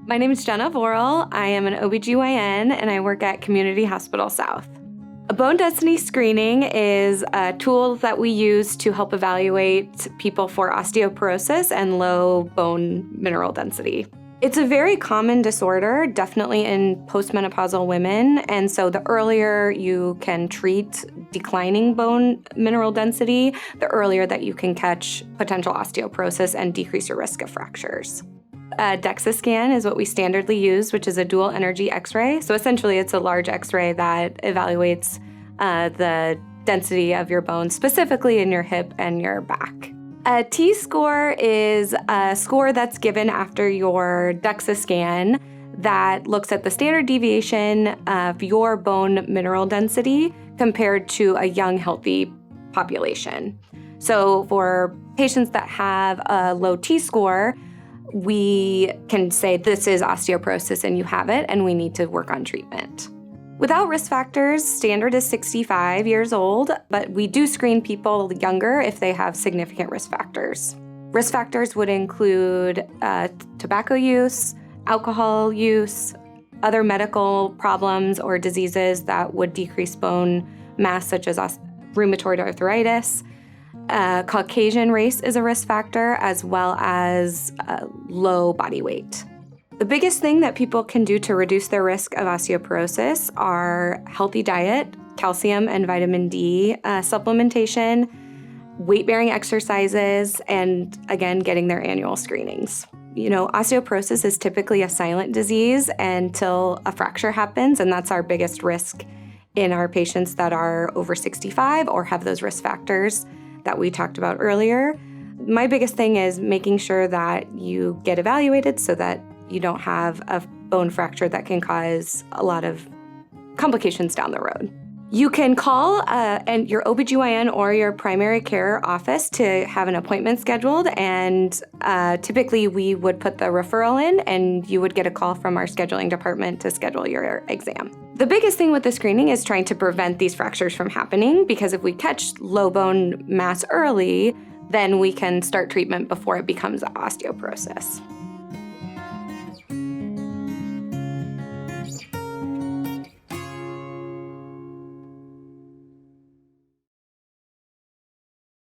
My name is Jenna Voirol. I am an OBGYN and I work at Community Hospital South. A bone density screening is a tool that we use to help evaluate people for osteoporosis and low bone mineral density. It's a very common disorder, definitely in postmenopausal women, and so the earlier you can treat declining bone mineral density, the earlier that you can catch potential osteoporosis and decrease your risk of fractures. A DEXA scan is what we standardly use, which is a dual energy X-ray. So essentially it's a large X-ray that evaluates the density of your bones, specifically in your hip and your back. A T-score is a score that's given after your DEXA scan that looks at the standard deviation of your bone mineral density compared to a young, healthy population. So for patients that have a low T-score, we can say this is osteoporosis and you have it, and we need to work on treatment. Without risk factors, standard is 65 years old, but we do screen people younger if they have significant risk factors. Risk factors would include tobacco use, alcohol use, other medical problems or diseases that would decrease bone mass, such as rheumatoid arthritis. Caucasian race is a risk factor, as well as low body weight. The biggest thing that people can do to reduce their risk of osteoporosis are healthy diet, calcium and vitamin D supplementation, weight-bearing exercises, and again, getting their annual screenings. Osteoporosis is typically a silent disease until a fracture happens, and that's our biggest risk in our patients that are over 65 or have those risk factors that we talked about earlier. My biggest thing is making sure that you get evaluated so that you don't have a bone fracture that can cause a lot of complications down the road. You can call your OBGYN or your primary care office to have an appointment scheduled, and typically we would put the referral in and you would get a call from our scheduling department to schedule your exam. The biggest thing with the screening is trying to prevent these fractures from happening, because if we catch low bone mass early, then we can start treatment before it becomes osteoporosis.